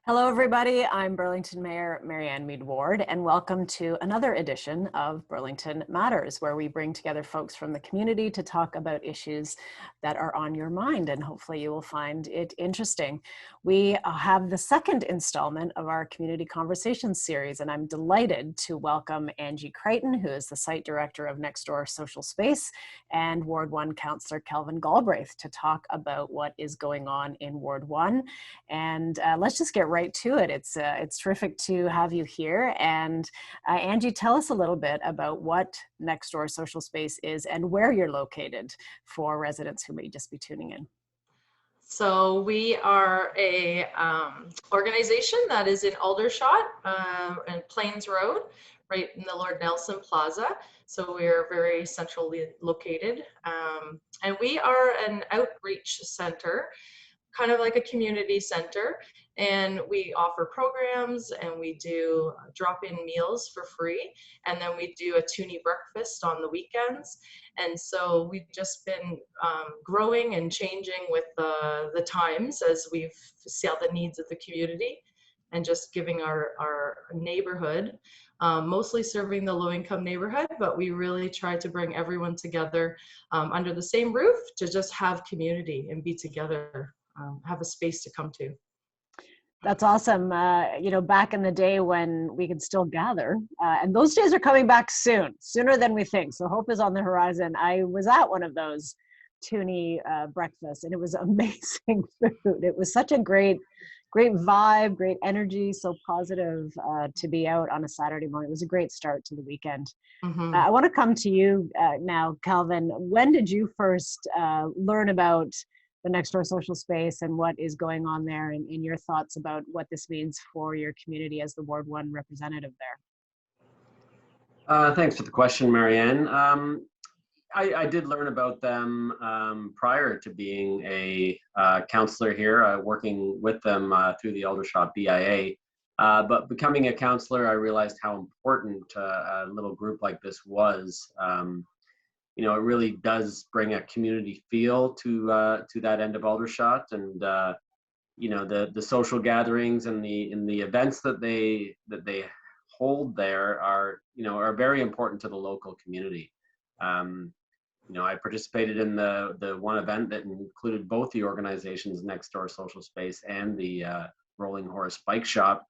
Hello, everybody. I'm Burlington Mayor Marianne Mead Ward, and welcome to another edition of Burlington Matters, where we bring together folks from the community to talk about issues that are on your mind, and hopefully you will find it interesting. We have the second installment of our Community Conversations series, and I'm delighted to welcome Angie Crichton, who is the site director of Next Door Social Space, and Ward 1 Councillor Kelvin Galbraith to talk about what is going on in Ward 1. And let's just get right to it. It's terrific to have you here. And Angie, tell us a little bit about what Next Door Social Space is and where you're located for residents who may just be tuning in. So we are a organization that is in Aldershot and Plains Road, right in the Lord Nelson Plaza. So we are very centrally located. And we are an outreach center, kind of like a community center, and we offer programs and we do drop-in meals for free, and then we do a toonie breakfast on the weekends. And so we've just been growing and changing with the times as we've seen the needs of the community, and just giving our neighborhood, mostly serving the low-income neighborhood, but we really try to bring everyone together under the same roof to just have community and be together. Have a space to come to. That's awesome. Back in the day when we could still gather, and those days are coming back soon, sooner than we think. So hope is on the horizon. I was at one of those toonie breakfasts, and it was amazing food. It was such a great vibe, great energy, so positive to be out on a Saturday morning. It was a great start to the weekend. Mm-hmm. I want to come to you now, Kelvin. When did you first learn about the Next Door Social Space and what is going on there, and your thoughts about what this means for your community as the Ward 1 representative there? Thanks for the question, Marianne. I did learn about them prior to being a counselor here, working with them through the Aldershot BIA. But becoming a counselor, I realized how important a little group like this was. It really does bring a community feel to that end of Aldershot, and the social gatherings and the events that they hold there are very important to the local community. I participated in the one event that included both the organizations Next Door Social Space and the Rolling Horse Bike Shop.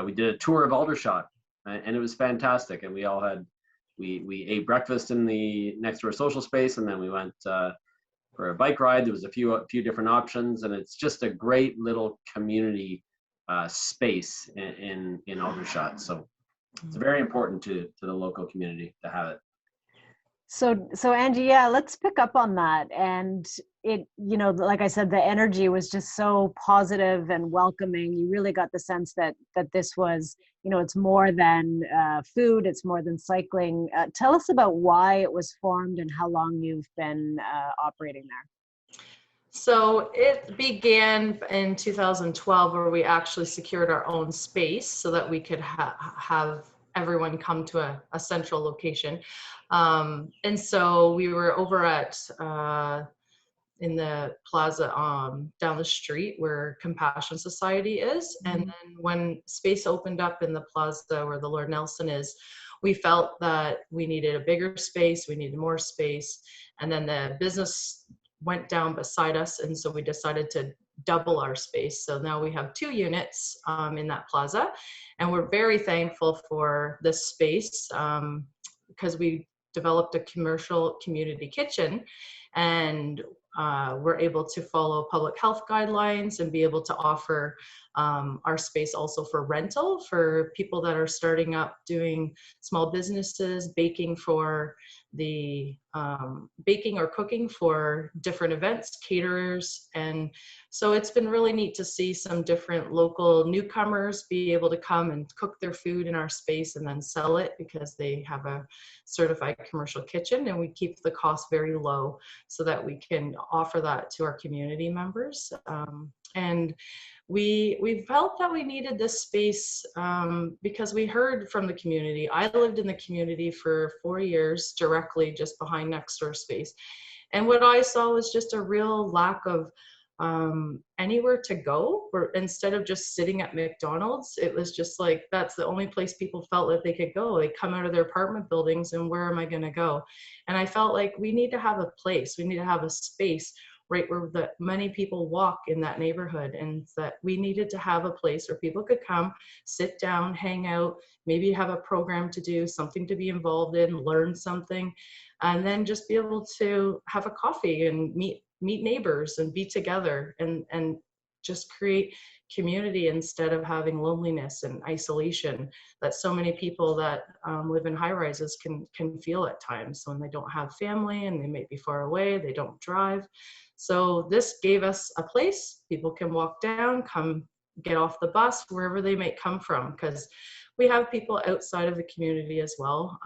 We did a tour of Aldershot, and it was fantastic, and we all had we ate breakfast in the Next Door Social Space, and then we went for a bike ride. There was a few different options, and it's just a great little community space in Aldershot. So it's very important to the local community to have it. So Angie, yeah, let's pick up on that. And it, like I said, the energy was just so positive and welcoming. You really got the sense that this was, it's more than food, it's more than cycling. Tell us about why it was formed and how long you've been operating there. So it began in 2012, where we actually secured our own space so that we could have everyone come to a central location. And so we were over at in the plaza down the street where Compassion Society is. Mm-hmm. And then when space opened up in the plaza where the Lord Nelson is, we felt that we needed a bigger space, we needed more space. And then the business went down beside us, and so we decided to double our space. So now we have 2 units in that plaza, and we're very thankful for this space because we developed a commercial community kitchen, and we're able to follow public health guidelines and be able to offer our space also for rental for people that are starting up doing small businesses, baking or cooking for different events, caterers. And so it's been really neat to see some different local newcomers be able to come and cook their food in our space and then sell it because they have a certified commercial kitchen, and we keep the cost very low so that we can offer that to our community members. And we felt that we needed this space because we heard from the community. I lived in the community for 4 years directly just behind Next Door Space. And what I saw was just a real lack of anywhere to go, or instead of just sitting at McDonald's, it was just like, that's the only place people felt that they could go. They come out of their apartment buildings and where am I going to go? And I felt like we need to have a place, we need to have a space right where the many people walk in that neighborhood, and that we needed to have a place where people could come, sit down, hang out, maybe have a program to do, something to be involved in, learn something, and then just be able to have a coffee and meet neighbors and be together, and just create community instead of having loneliness and isolation that so many people that live in high rises can feel at times when they don't have family and they may be far away, they don't drive. So this gave us a place people can walk down, come get off the bus, wherever they may come from, because we have people outside of the community as well.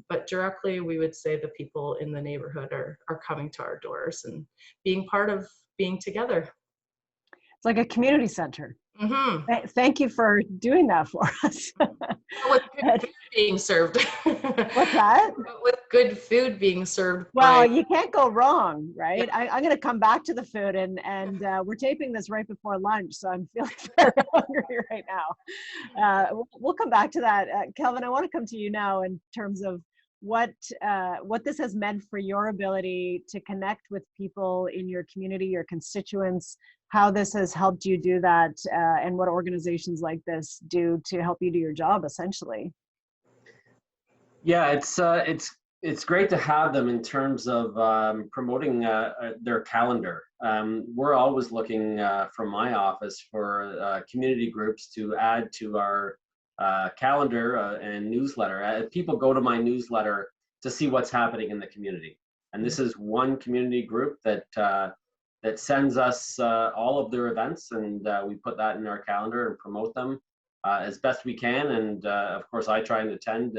But directly, we would say the people in the neighborhood are coming to our doors and being part of being together. It's like a community center. Mm-hmm. Thank you for doing that for us. With good food being served. What's that? With good food being served. Well, you can't go wrong, right? Yeah. I'm going to come back to the food, and we're taping this right before lunch, so I'm feeling very hungry right now. We'll come back to that. Kelvin, I want to come to you now in terms of what this has meant for your ability to connect with people in your community, your constituents, how this has helped you do that, and what organizations like this do to help you do your job, essentially. Yeah, it's great to have them in terms of promoting their calendar. We're always looking from my office for community groups to add to our calendar and newsletter. People go to my newsletter to see what's happening in the community, and this is one community group that sends us all of their events, and we put that in our calendar and promote them as best we can. And of course, I try and attend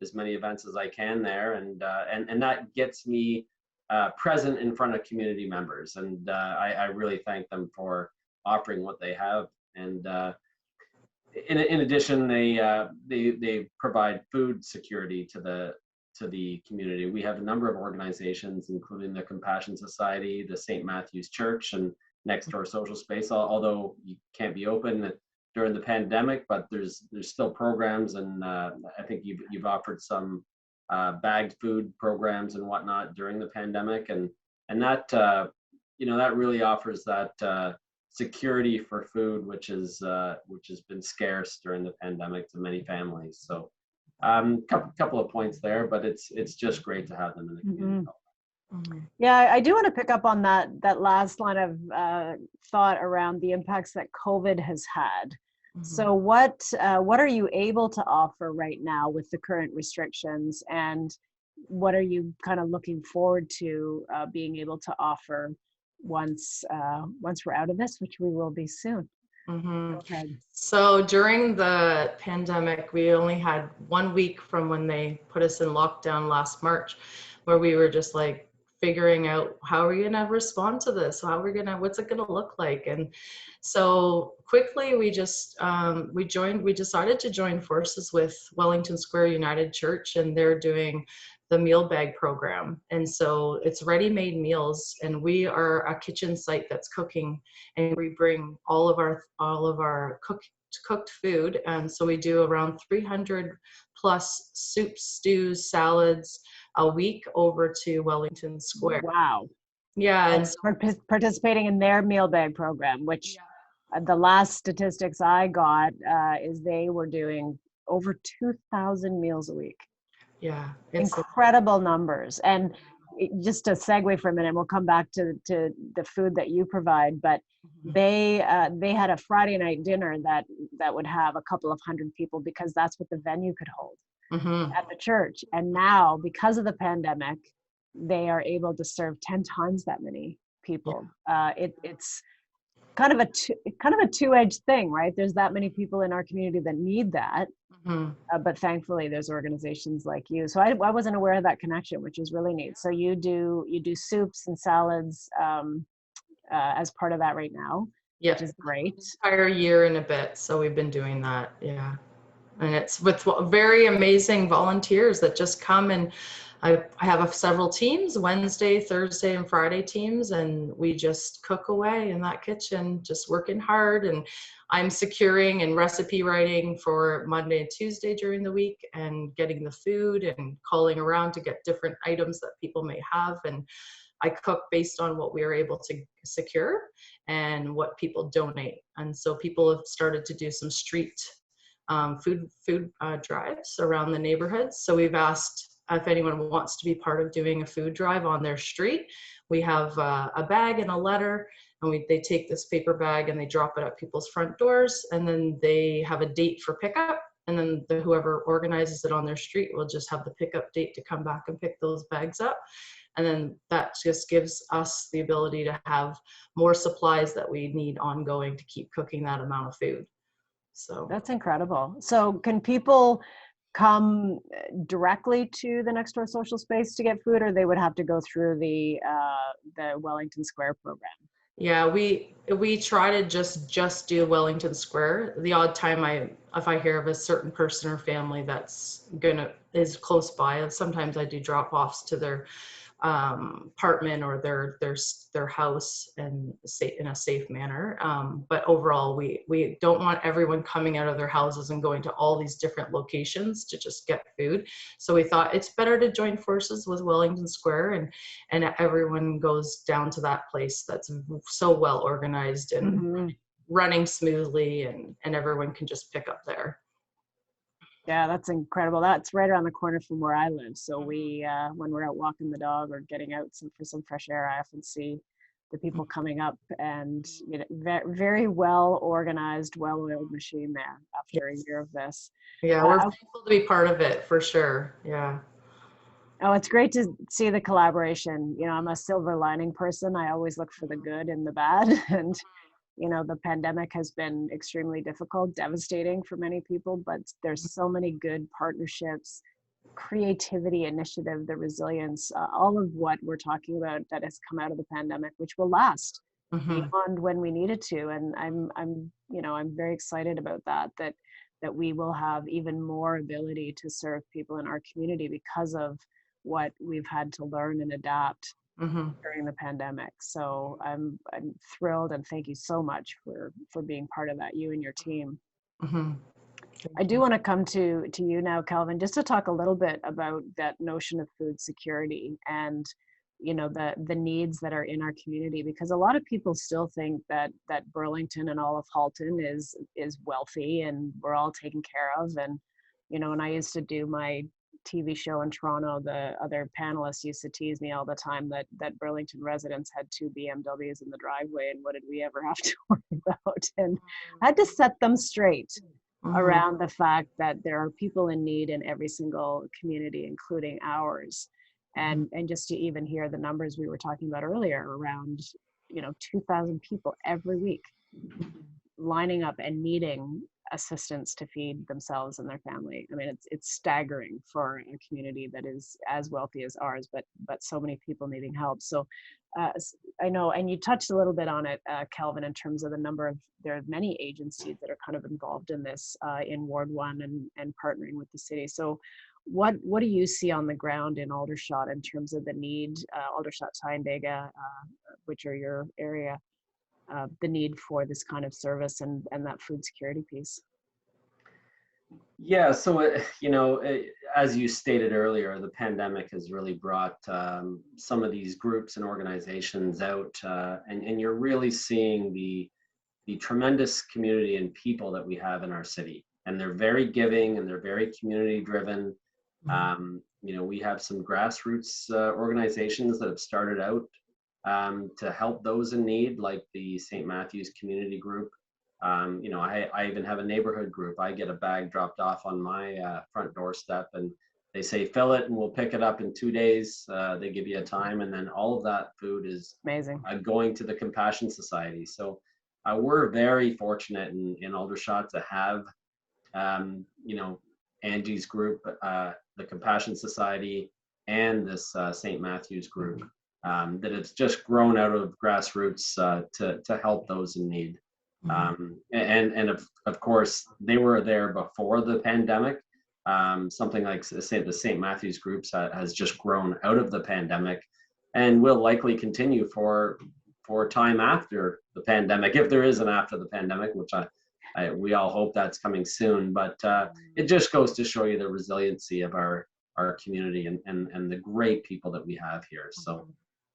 as many events as I can there, and that gets me present in front of community members, and I really thank them for offering what they have. And in addition, they provide food security to the community. We have a number of organizations, including the Compassion Society, the St. Matthew's Church, and Next Door Social Space, although you can't be open during the pandemic, but there's still programs, and I think you've offered some bagged food programs and whatnot during the pandemic, and that that really offers that security for food, which has been scarce during the pandemic to many families. So couple of points there, but it's just great to have them in the community. Mm-hmm. Yeah, I do want to pick up on that last line of thought around the impacts that COVID has had. Mm-hmm. So what are you able to offer right now with the current restrictions, and what are you kind of looking forward to being able to offer once we're out of this, which we will be soon? Mm-hmm. Okay. So during the pandemic, we only had 1 week from when they put us in lockdown last March, where we were just like figuring out, how are we going to respond to this? What's it going to look like? And so quickly we just, we decided to join forces with Wellington Square United Church, and they're doing the meal bag program. And so it's ready-made meals, and we are a kitchen site that's cooking, and we bring all of our cooked food. And so we do around 300 plus soups, stews, salads a week over to Wellington Square. Wow. Yeah. And so participating in their meal bag program, which the last statistics I got is they were doing over 2,000 meals a week. Yeah. Incredible numbers. And just to segue for a minute, we'll come back to the food that you provide, but they had a Friday night dinner that would have a couple of hundred people, because that's what the venue could hold at the church. And now, because of the pandemic, they are able to serve 10 times that many people. It's kind of a two-edged thing, right? There's that many people in our community that need that. But thankfully there's organizations like you. So I wasn't aware of that connection, which is really neat. So you do soups and salads as part of that right now, which is great. Entire year and a bit. So we've been doing that. Yeah. And it's with very amazing volunteers that just come and I have several teams, Wednesday, Thursday, and Friday teams, and we just cook away in that kitchen, just working hard. And I'm securing and recipe writing for Monday and Tuesday during the week, and getting the food and calling around to get different items that people may have. And I cook based on what we are able to secure and what people donate. And so people have started to do some street food drives around the neighborhoods. So we've asked if anyone wants to be part of doing a food drive on their street. We have a bag and a letter, and they take this paper bag and they drop it at people's front doors, and then they have a date for pickup. And then whoever organizes it on their street will just have the pickup date to come back and pick those bags up. And then that just gives us the ability to have more supplies that we need ongoing to keep cooking that amount of food. So that's incredible. So can people come directly to the Next Door Social Space to get food, or they would have to go through the Wellington Square program? Yeah, we try to just do Wellington Square. The odd time if I hear of a certain person or family is close by, sometimes I do drop-offs to their apartment or their house and in a safe manner. But overall, we don't want everyone coming out of their houses and going to all these different locations to just get food. So we thought it's better to join forces with Wellington Square, and everyone goes down to that place that's so well organized and running smoothly, and everyone can just pick up there. Yeah, that's incredible. That's right around the corner from where I live. So we, when we're out walking the dog or getting out for some fresh air, I often see the people coming up, and very, very well organized, well-oiled machine there after a year of this. Yeah, we're thankful to be part of it for sure. Yeah. Oh, it's great to see the collaboration. I'm a silver lining person. I always look for the good in the bad, and the pandemic has been extremely difficult, devastating for many people, but there's so many good partnerships, creativity, initiative, the resilience, all of what we're talking about that has come out of the pandemic, which will last beyond when we need it to. And I'm very excited about that we will have even more ability to serve people in our community because of what we've had to learn and adapt during the pandemic. So I'm thrilled, and thank you so much for being part of that, you and your team. I do want to come to you now, Calvin, just to talk a little bit about that notion of food security and the needs that are in our community, because a lot of people still think that Burlington and all of Halton is wealthy and we're all taken care of. And when I used to do my TV show in Toronto, the other panelists used to tease me all the time that Burlington residents had 2 BMWs in the driveway, and what did we ever have to worry about? And I had to set them straight around the fact that there are people in need in every single community, including ours. And just to even hear the numbers we were talking about earlier, around 2,000 people every week lining up and needing assistance to feed themselves and their family. I mean, it's staggering for a community that is as wealthy as ours, but so many people needing help. So I know, and you touched a little bit on it, Kelvin, in terms of there are many agencies that are kind of involved in this in Ward 1 and partnering with the city. So what do you see on the ground in Aldershot in terms of the need, Aldershot, Tyndega, which are your area, the need for this kind of service and that food security piece? Yeah, so as you stated earlier, the pandemic has really brought some of these groups and organizations out, and you're really seeing the tremendous community and people that we have in our city, and they're very giving and they're very community driven. We have some grassroots organizations that have started out to help those in need, like the St. Matthew's Community Group. I even have a neighborhood group. I get a bag dropped off on my front doorstep, and they say, fill it and we'll pick it up in 2 days. They give you a time, and then all of that food is amazing, going to the Compassion Society. So we're very fortunate in Aldershot to have, Angie's group, the Compassion Society, and this St. Matthew's group. That it's just grown out of grassroots to help those in need. And of course, they were there before the pandemic, something like, say, the St. Matthew's groups has just grown out of the pandemic and will likely continue for time after the pandemic, if there is an after the pandemic, which we all hope that's coming soon. But it just goes to show you the resiliency of our community and the great people that we have here. So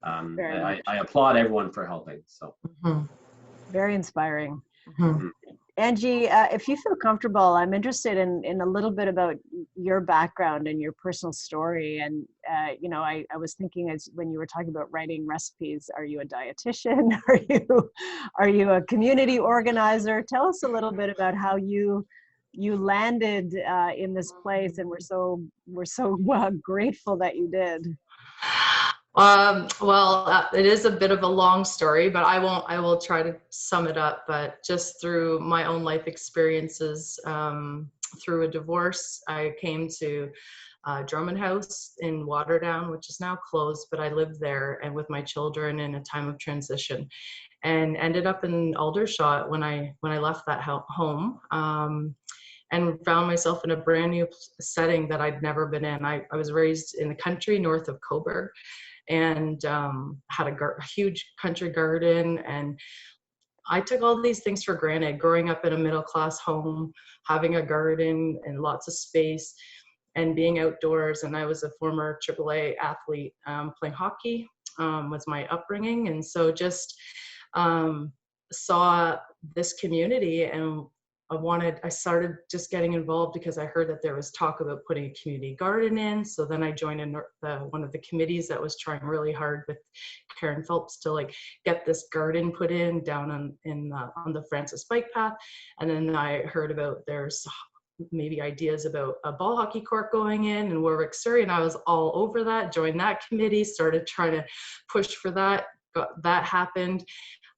I applaud everyone for helping. So very inspiring. Mhm. Angie, if you feel comfortable, I'm interested in a little bit about your background and your personal story. And I was thinking, as when you were talking about writing recipes, are you a dietitian? Are you a community organizer? Tell us a little bit about how you landed in this place, and we're so grateful that you did. It is a bit of a long story, but I will try to sum it up. But just through my own life experiences, through a divorce, I came to Drummond House in Waterdown, which is now closed, but I lived there and with my children in a time of transition, and ended up in Aldershot when I left that home. And found myself in a brand new setting that I'd never been in. I was raised in the country north of Coburg, and had a huge country garden. And I took all these things for granted, growing up in a middle-class home, having a garden and lots of space and being outdoors. And I was a former AAA athlete. Playing hockey was my upbringing. And so just saw this community, and I started just getting involved because I heard that there was talk about putting a community garden in. So then I joined one of the committees that was trying really hard with Karen Phelps to get this garden put in down on the Francis Bike Path. And then I heard about there's maybe ideas about a ball hockey court going in Warwick, Surrey, and I was all over that. Joined that committee, started trying to push for that. That happened.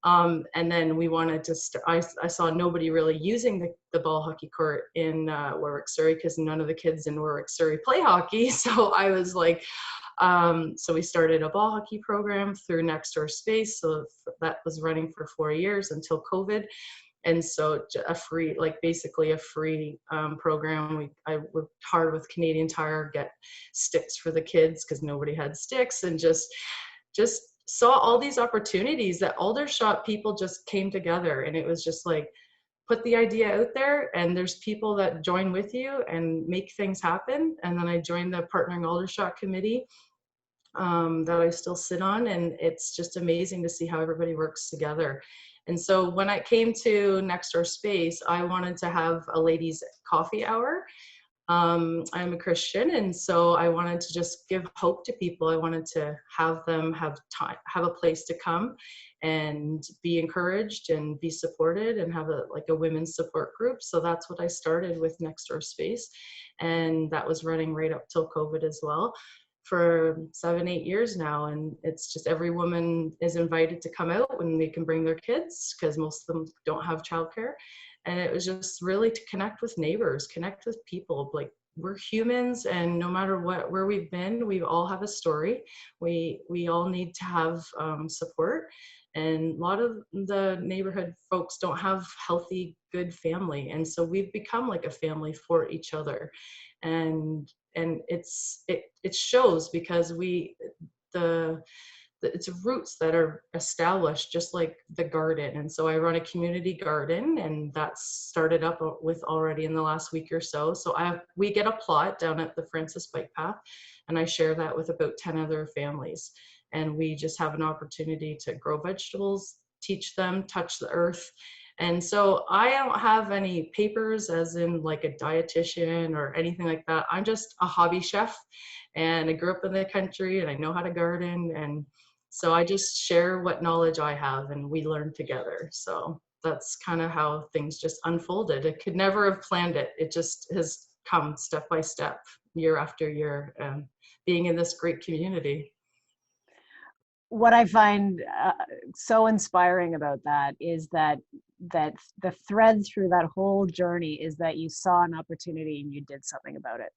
And then we wanted to I saw nobody really using the ball hockey court in Warwick, Surrey, because none of the kids in Warwick, Surrey play hockey. So I was like, so we started a ball hockey program through Next Door Space. So that was running for 4 years until COVID. And so basically a free program. I worked hard with Canadian Tire, get sticks for the kids because nobody had sticks, and just saw all these opportunities that Aldershot people just came together. And it was just put the idea out there, and there's people that join with you and make things happen. And then I joined the Partnering Aldershot Committee that I still sit on, and it's just amazing to see how everybody works together. And so when I came to Next Door Space, I wanted to have a ladies' coffee hour. I'm a Christian, and so I wanted to just give hope to people. I wanted to have them have a place to come and be encouraged and be supported, and have a women's support group. So that's what I started with Next Door Space, and that was running right up till COVID as well for 7-8 years now. And it's just every woman is invited to come out when they can bring their kids, because most of them don't have childcare. And it was just really to connect with neighbors, connect with people. We're humans, and no matter where we've been, we all have a story. We all need to have support. And a lot of the neighborhood folks don't have healthy, good family. And so we've become like a family for each other. And it shows, because it's roots that are established, just like the garden. And so I run a community garden, and that's started up with already in the last week or so. So we get a plot down at the Francis Bike Path, and I share that with about 10 other families. And we just have an opportunity to grow vegetables, teach them, touch the earth. And so I don't have any papers as in like a dietitian or anything like that. I'm just a hobby chef, and I grew up in the country, and I know how to garden. And so I just share what knowledge I have, and we learn together. So that's kind of how things just unfolded. I could never have planned it. It just has come step by step, year after year, being in this great community. What I find so inspiring about that is that the thread through that whole journey is that you saw an opportunity and you did something about it.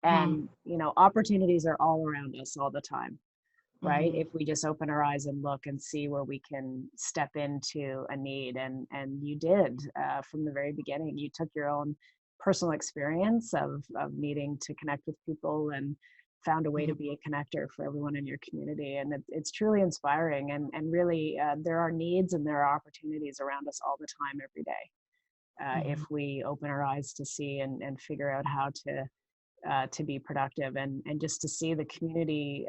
And opportunities are all around us all the time, right? If we just open our eyes and look and see where we can step into a need. And you did from the very beginning. You took your own personal experience of needing to connect with people and found a way to Mhm. be a connector for everyone in your community. And it's truly inspiring. And really, there are needs and there are opportunities around us all the time, every day. If Mhm. we open our eyes to see and figure out how to be productive and just to see the community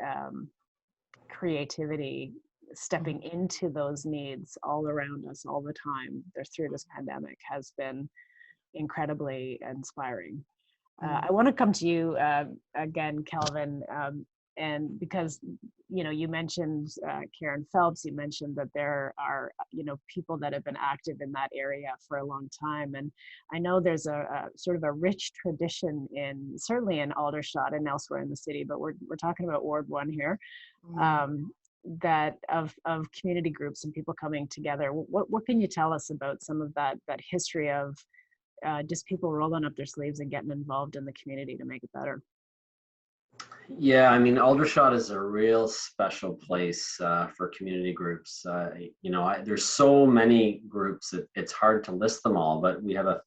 creativity Mhm. stepping into those needs all around us all the time through this pandemic has been incredibly inspiring. Mhm. I want to come to you again, Kelvin, and because you mentioned Karen Phelps, you mentioned that there are people that have been active in that area for a long time, and I know there's a sort of a rich tradition certainly in Aldershot and elsewhere in the city, but we're talking about Ward 1 here, Mhm. um, that of community groups and people coming together. What can you tell us about some of that history of just people rolling up their sleeves and getting involved in the community to make it better? Yeah, I mean, Aldershot is a real special place for community groups. There's so many groups that it's hard to list them all, but we have a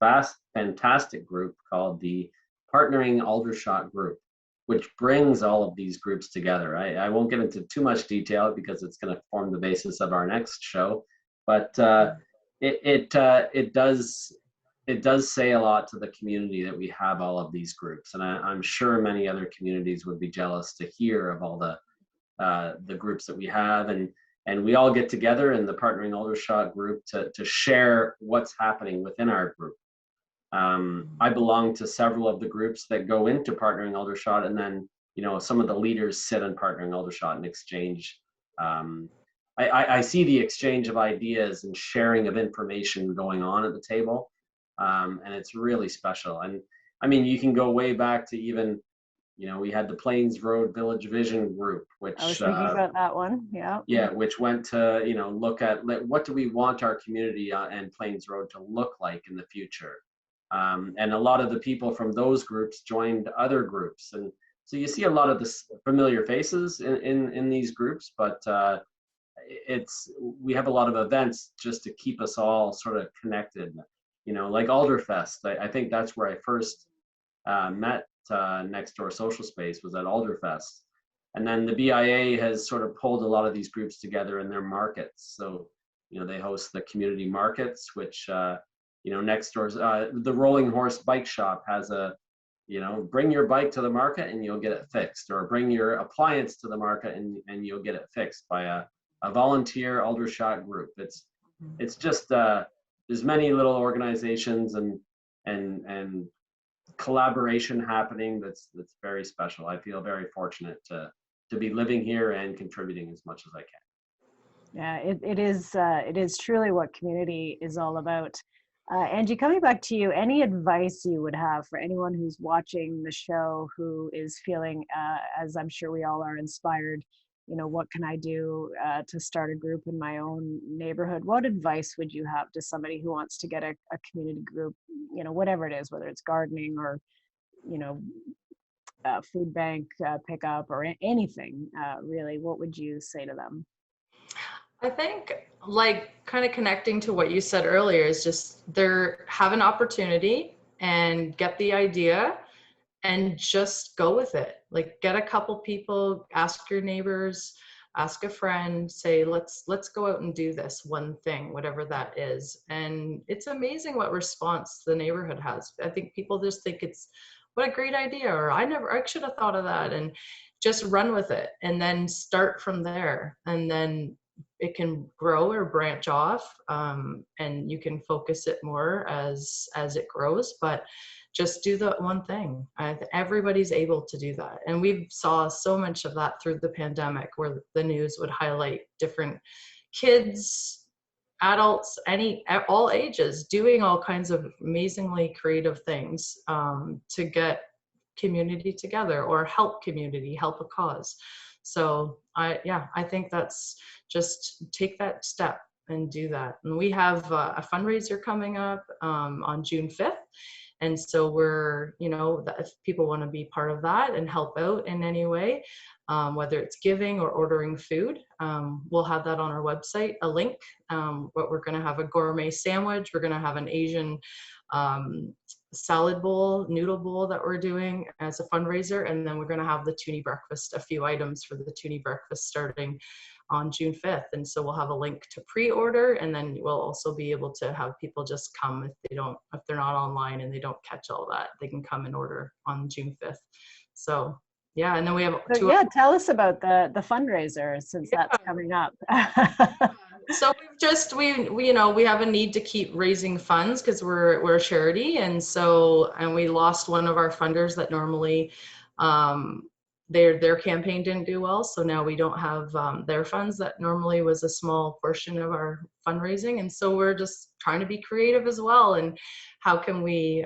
fantastic group called the Partnering Aldershot Group, which brings all of these groups together. I won't get into too much detail because it's going to form the basis of our next show, but it does say a lot to the community that we have all of these groups, and I'm sure many other communities would be jealous to hear of all the groups that we have, and we all get together in the Partnering Aldershot group to share what's happening within our group. I belong to several of the groups that go into Partnering Aldershot, and then some of the leaders sit in Partnering Aldershot and exchange. Um, I see the exchange of ideas and sharing of information going on at the table, and it's really special. And I mean, you can go way back to even we had the Plains Road Village Vision Group, I was which thinking about that one. Yeah. yeah, which went to look at what do we want our community and Plains Road to look like in the future. And a lot of the people from those groups joined other groups, and so you see a lot of this familiar faces in these groups, but we have a lot of events just to keep us all sort of connected. Like Alderfest. I think that's where I first met Next Door Social Space, was at Alderfest. And then the BIA has sort of pulled a lot of these groups together in their markets. So, they host the community markets, which, next door's, the Rolling Horse Bike Shop has bring your bike to the market and you'll get it fixed, or bring your appliance to the market and you'll get it fixed by a volunteer Aldershot group. It's just, there's many little organizations and collaboration happening that's very special. I feel very fortunate to be living here and contributing as much as I can. Yeah, it is truly what community is all about. Angie, coming back to you, any advice you would have for anyone who's watching the show who is feeling, as I'm sure we all are, inspired, what can I do to start a group in my own neighborhood? What advice would you have to somebody who wants to get a community group, whatever it is, whether it's gardening or, you know, food bank pickup or anything, really? What would you say to them? I think, like, kind of connecting to what you said earlier, is just have an opportunity and get the idea and just go with it. Like, get a couple people, ask your neighbors, ask a friend, say, let's go out and do this one thing, whatever that is. And it's amazing what response the neighborhood has. I think people just think it's, what a great idea, or I should have thought of that, and just run with it and then start from there. And then it can grow or branch off, and you can focus it more as it grows. But just do the one thing. Everybody's able to do that, and we saw so much of that through the pandemic, where the news would highlight different kids, adults, all ages, doing all kinds of amazingly creative things to get community together or help a cause. So I think that's, just take that step and do that. And we have a fundraiser coming up on June 5th. And so if people want to be part of that and help out in any way, whether it's giving or ordering food, we'll have that on our website, a link. But we're going to have a gourmet sandwich. We're going to have an Asian salad bowl, noodle bowl that we're doing as a fundraiser. And then we're going to have the Toonie breakfast, a few items for the Toonie breakfast starting on June 5th. And so we'll have a link to pre-order, and then we'll also be able to have people just come if they're not online and they don't catch all that, they can come and order on June 5th. So yeah, and then we have tell us about the fundraiser, since that's coming up. So we have a need to keep raising funds because we're a charity, and we lost one of our funders that normally their campaign didn't do well, so now we don't have their funds. That normally was a small portion of our fundraising, and so we're just trying to be creative as well, and how can we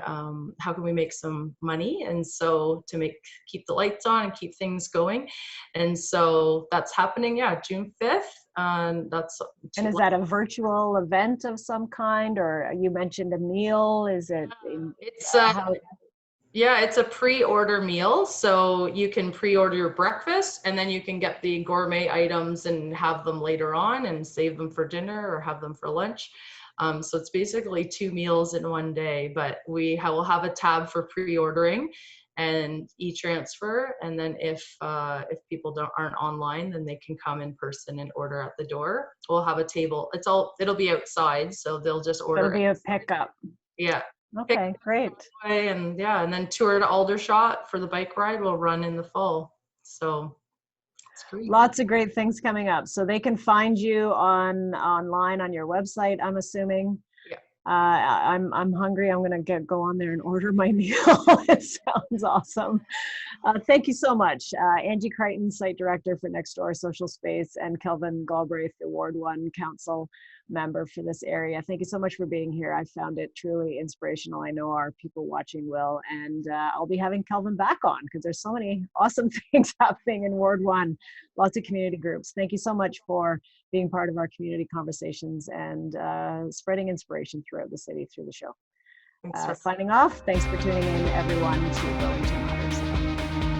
make some money, and so to keep the lights on and keep things going. And so that's happening, June 5th. And is that a virtual event of some kind, or you mentioned a meal? Is it it's a pre-order meal, so you can pre-order your breakfast, and then you can get the gourmet items and have them later on and save them for dinner or have them for lunch. So it's basically 2 meals in one day, but we'll have a tab for pre-ordering and e-transfer. And then if people aren't online, then they can come in person and order at the door. We'll have a table. It'll be outside, so they'll just order. It'll be a pickup. Yeah. Okay, great. And then tour to Aldershot for the bike ride will run in the fall. So it's great. Lots of great things coming up. So they can find you online on your website, I'm assuming. Yeah. I'm hungry. I'm going to go on there and order my meal. It sounds awesome. Thank you so much. Angie Crichton, Site Director for Next Door Social Space, and Kelvin Galbraith, the Ward 1 Council member for this area. Thank you so much for being here. I found it truly inspirational. I know our people watching will, and I'll be having Kelvin back on because there's so many awesome things happening in Ward 1, lots of community groups. Thank you so much for being part of our community conversations and spreading inspiration throughout the city through the show. Signing off, thanks for tuning in, everyone, to Burlington Matters.